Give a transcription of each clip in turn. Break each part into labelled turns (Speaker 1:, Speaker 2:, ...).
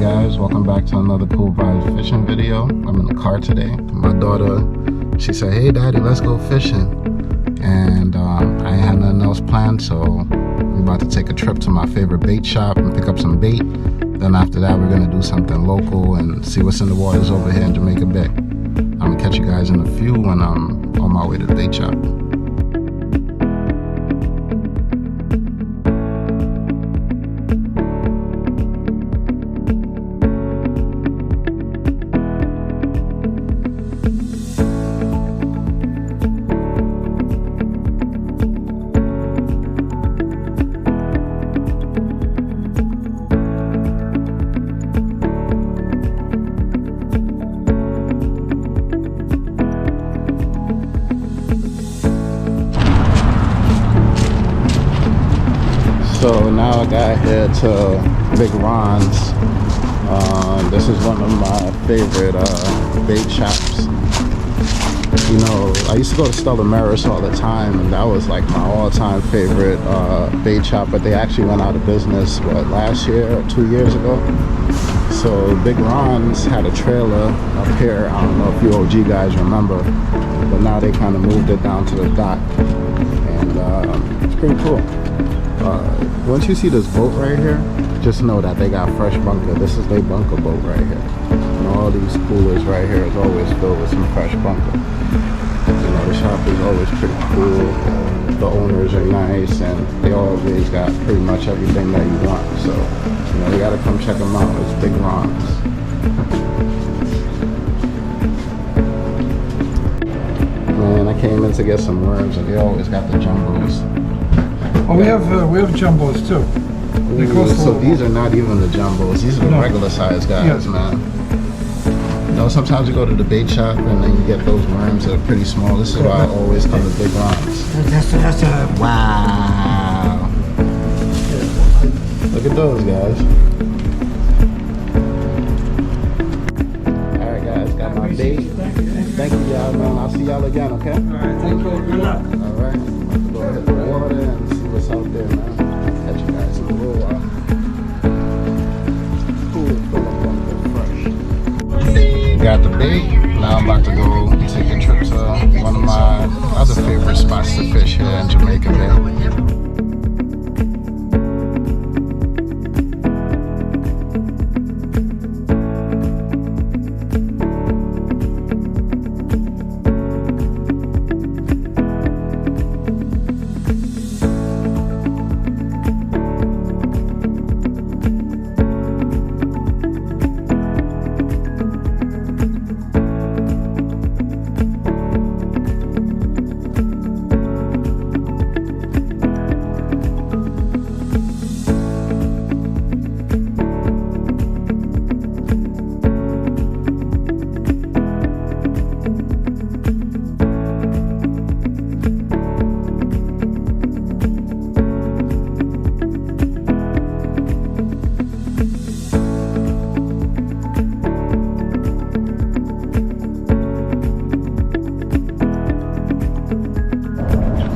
Speaker 1: guys, welcome back to another cool Vybz fishing video. I'm in the car today. My daughter, she said, hey daddy, let's go fishing. And I ain't had nothing else planned, so we're about to take a trip to my favorite bait shop and pick up some bait. Then after that, we're gonna do something local and see what's in the waters over here in Jamaica Bay. I'm gonna catch you guys in a few when I'm on my way to the bait shop. So now I got here to Big Ron's. This is one of my favorite bait shops. You know, I used to go to Stella Maris all the time, and that was like my all-time favorite bait shop, but they actually went out of business, what, last year or 2 years ago? So Big Ron's had a trailer up here. I don't know if you OG guys remember, but now they kind of moved it down to the dock, and it's pretty cool. Once you see this boat right here, just know that they got fresh bunker. This is their bunker boat right here. And all these coolers right here is always filled with some fresh bunker. You know, the shop is always pretty cool. The owners are nice, and they always got pretty much everything that you want. So, you know, you gotta come check them out. It's Big Ron's. Man, I came in to get some worms, and they always got the jumbos.
Speaker 2: Oh, we have jumbos too.
Speaker 1: Ooh, so these are not even the jumbos. These are the regular size guys, man. You know, sometimes you go to the bait shop and then you get those worms that are pretty small. This is why I always come to Big Ron's. Wow. Look at those guys. Alright guys, got my bait. Thank you y'all, man. I'll see y'all again, okay?
Speaker 2: Alright, thank you. Good luck.
Speaker 1: Alright. I'm gonna go hit the water and see what's out there, man. Catch you guys in a little while. Got the bait. Now I'm about to go take a trip to one of my other favorite spots to fish here in Jamaica Bay.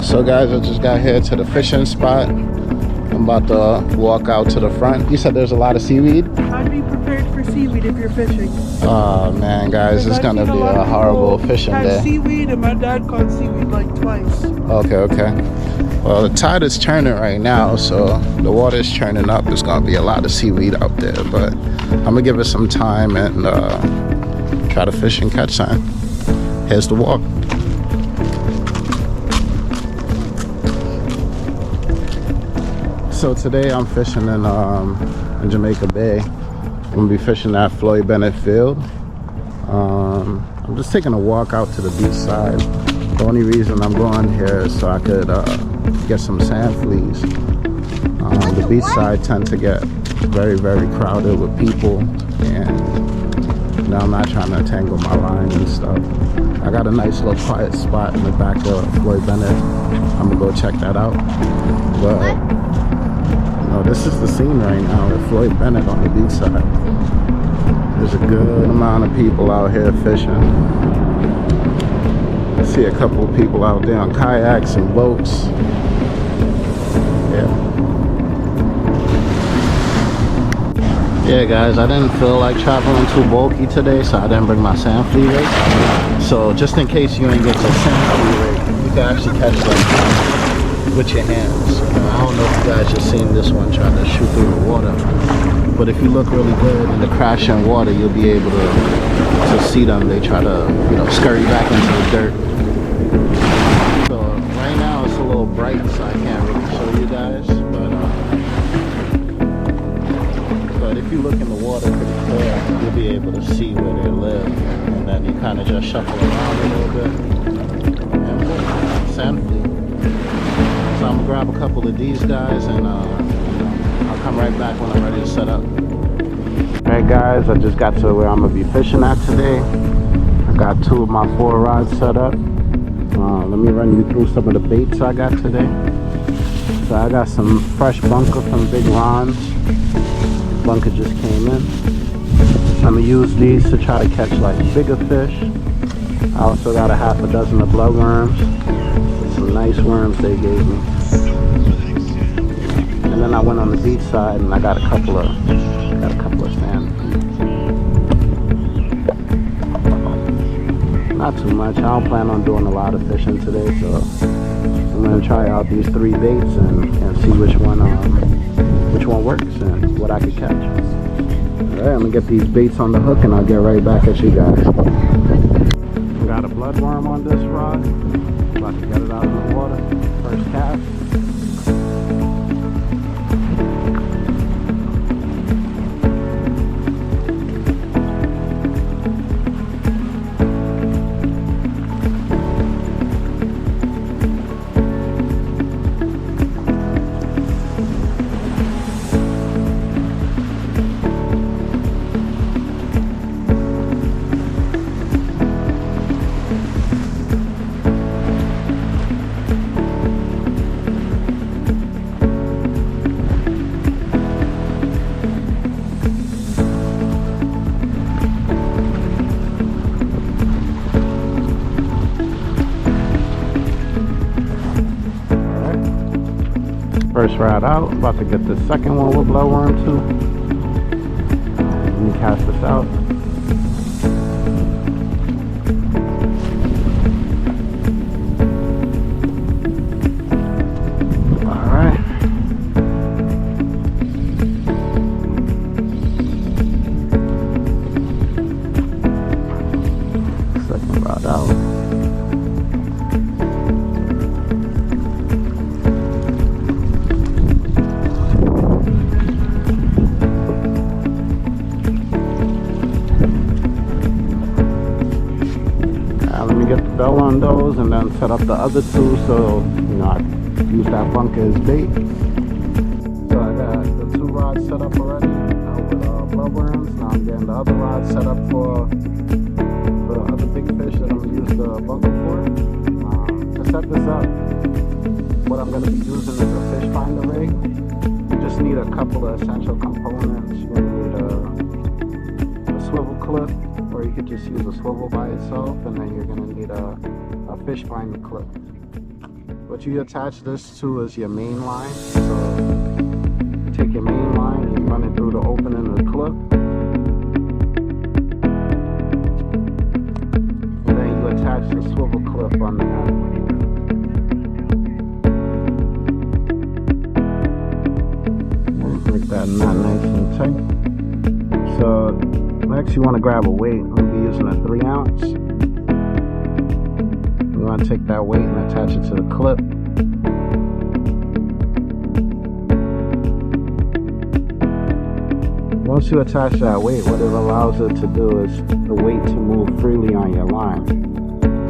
Speaker 1: So guys, I just got here to the fishing spot. I'm about to walk out to the front. You said there's a lot of seaweed?
Speaker 3: I'd be prepared for seaweed if you're fishing.
Speaker 1: Oh man, guys, it's gonna be a horrible fishing day.
Speaker 3: Seaweed, and my dad caught seaweed like twice.
Speaker 1: Okay. Well, the tide is turning right now, so the water is churning up. There's gonna be a lot of seaweed out there, but I'm gonna give it some time and try to fish and catch some. Here's the walk. So today I'm fishing in Jamaica Bay. I'm gonna be fishing at Floyd Bennett Field. I'm just taking a walk out to the beach side. The only reason I'm going here is so I could get some sand fleas. The beach side tend to get very, very crowded with people, and now I'm not trying to tangle my line and stuff. I got a nice little quiet spot in the back of Floyd Bennett. I'm gonna go check that out. But this is the scene right now at Floyd Bennett on the beach side. There's a good amount of people out here fishing. I see a couple of people out there on kayaks and boats. Yeah. Yeah guys, I didn't feel like traveling too bulky today, so I didn't bring my sand flea rig. So just in case you ain't get your sand flea rig, you can actually catch them with your hands. I don't know if you guys just seen this one trying to shoot through the water, but if you look really good in the crashing water, you'll be able to see them. They try to, you know, scurry back into the dirt. So right now it's a little bright, so I can't really show you guys, but if you look in the water pretty clear, you'll be able to see where they live, and then you kind of just shuffle around a little bit, and boom, sand flea. So I'm gonna grab a couple of these guys, and I'll come right back when I'm ready to set up. Alright guys, I just got to where I'm gonna be fishing at today. I got 2 of my 4 rods set up. Let me run you through some of the baits I got today. So I got some fresh bunker from Big Ron's. Bunker just came in. I'm gonna use these to try to catch like bigger fish. I also got a half a dozen of bloodworms. Some nice worms they gave me. And then I went on the beach side and I got a couple of sand. Not too much. I don't plan on doing a lot of fishing today, so I'm gonna try out these 3 baits and see which one works and what I could catch. Alright, I'm gonna get these baits on the hook and I'll get right back at you guys. Got a bloodworm on this rod. About to get it out of the water. First cast. First rod out, about to get the second one with blowworm too. Let me cast this out. Alright. Second rod out. Bell on those and then set up the other 2 so you know I use that bunker as bait. So I got the 2 rods set up already with bloodworms. Now I'm getting the other rod set up for the other big fish that I'm gonna use the bunker for. To set this up, what I'm gonna be using is a fish finder rig. You just need a couple of essential components. You're gonna need a swivel clip, or you could just use a swivel by itself, and then you're gonna need a fish finder clip. What you attach this to is your main line. So take your main line and run it through the opening of the clip, and then you attach the swivel clip on the end. Make that knot nice and tight. So next you want to grab a weight. I'm going to be using a 3 ounce. You want to take that weight and attach it to the clip. Once you attach that weight, what it allows it to do is the weight to move freely on your line.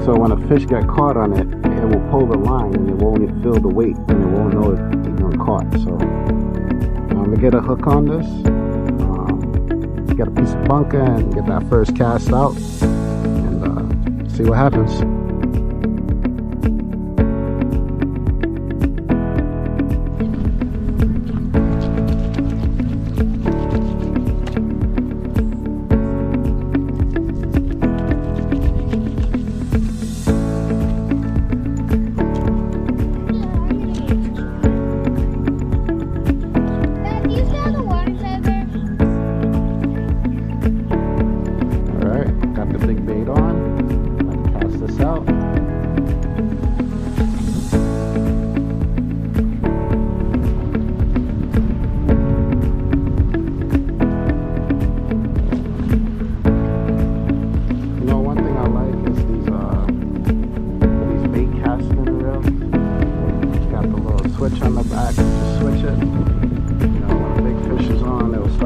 Speaker 1: So when a fish gets caught on it, it will pull the line and it won't feel the weight and it won't know it's been caught. So I'm going to get a hook on this. Get a piece of bunker and get that first cast out and see what happens.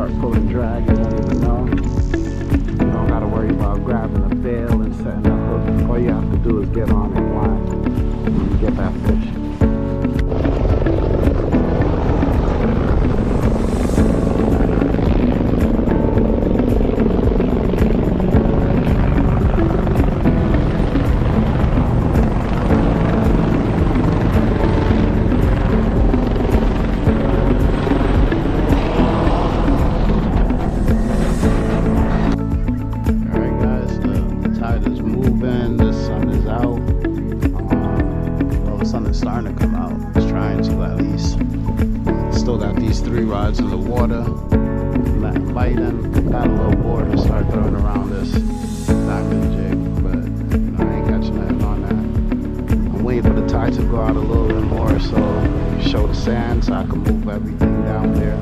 Speaker 1: start pulling drag, you won't even know. You don't gotta worry about grabbing a bail and setting a hook. All you have to do is get on and line and you get that fish. Starting to come out. It's trying to at least. Still got these 3 rods in the water. Letting light in. Got a little bored to start throwing around this diamond jig, but you know, I ain't catching nothing on that. I'm waiting for the tide to go out a little bit more so show the sand so I can move everything down there.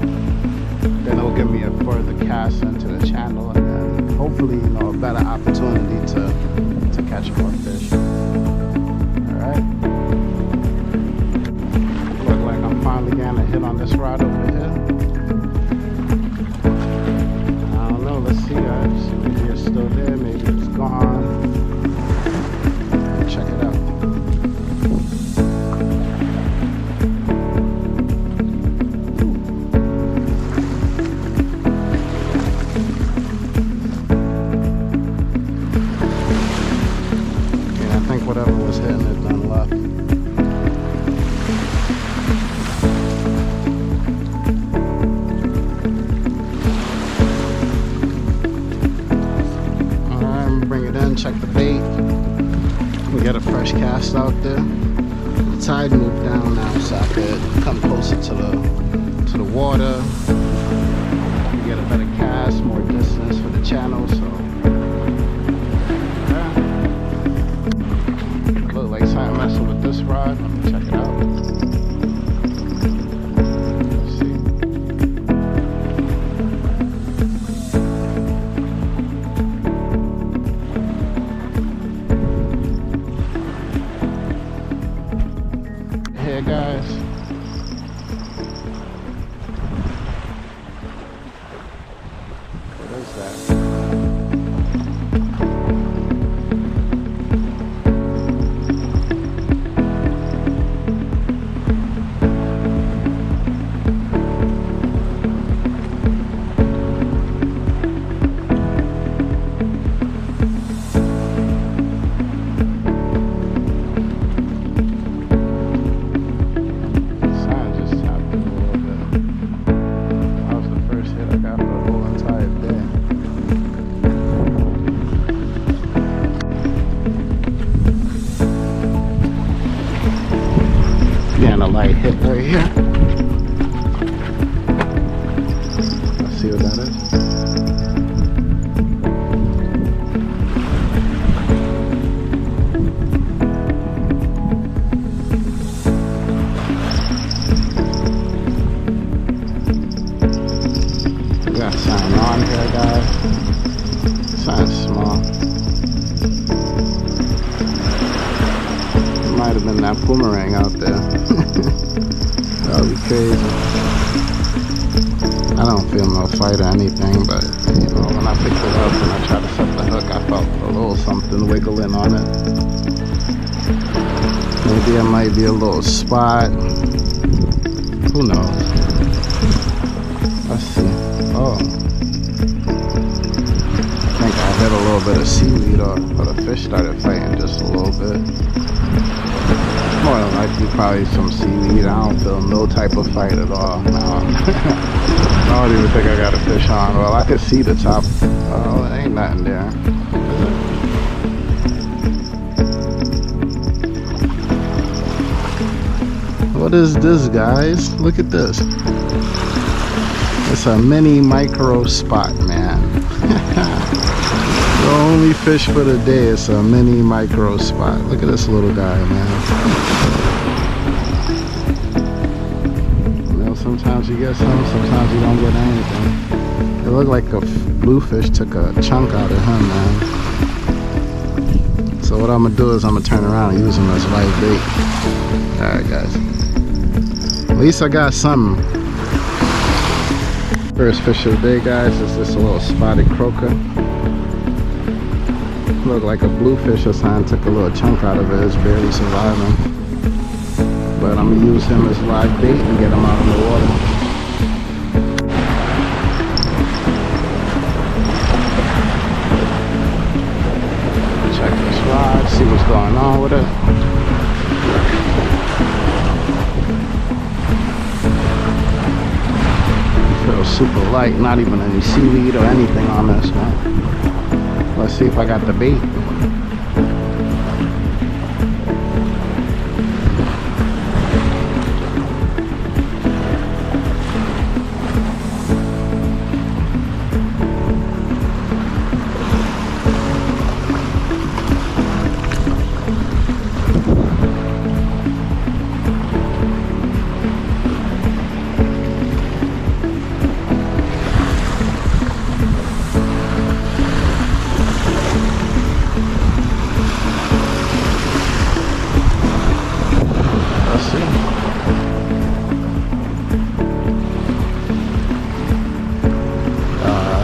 Speaker 1: Then it'll give me a further cast into the channel and then hopefully, you know, a better opportunity to catch more fish. Alright. Finally getting a hit on this rod over here. I don't know, let's see guys. Maybe it's still there, maybe it's gone. Check it out. Yeah, I think whatever was hitting it done left. Check the bait and get a fresh cast out there. The tide moved down now so I could come closer to the water, get a better cast, more distance for the channel. So yeah. Look like something messing with this rod. Let me check it out. Guys, what is that? Getting a light hit right here. Let's see what that is. We got something on here, guys. Something small. Might have been that boomerang out there. That would be crazy. I don't feel no fight or anything, but you know, when I picked it up and I tried to set the hook, I felt a little something wiggling on it. Maybe it might be a little spot. Who knows? Let's see. Oh. I think I hit a little bit of seaweed or the fish started fighting just a little bit. More than likely probably some seaweed. I don't feel no type of fight at all. No. I don't even think I got a fish on. Well, I could see the top. Oh, it ain't nothing there. What is this, guys? Look at this. It's a mini micro spot, man. The only fish for the day is a mini micro spot. Look at this little guy, man. You know, sometimes you get some, sometimes you don't get anything. It looked like a bluefish took a chunk out of him, man. So what I'm gonna do is I'm gonna turn around and use him as live bait. Alright, guys. At least I got something. First fish of the day, guys, is this little spotted croaker. Looked like a bluefish or something. Took a little chunk out of it. It's barely surviving. But I'm gonna use him as live bait and get him out in the water. Check this rod, see what's going on with it. Feels super light, not even any seaweed or anything on this one. Let's see if I got the bait.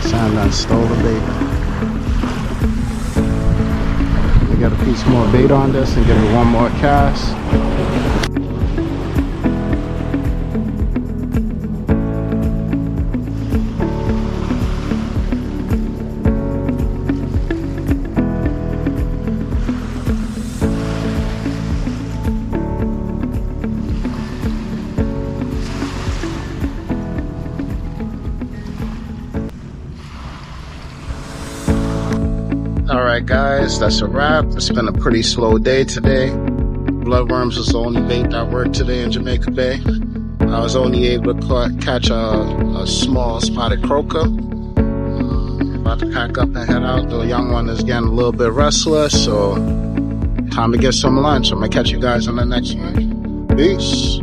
Speaker 1: Sam done stole the bait. We got a piece more bait on this and give it one more cast. Alright guys, that's a wrap. It's been a pretty slow day today. Bloodworms was the only bait that worked today in Jamaica Bay. I was only able to catch a small spotted croaker. About to pack up and head out. The young one is getting a little bit restless, so time to get some lunch. I'm gonna catch you guys on the next one. Peace.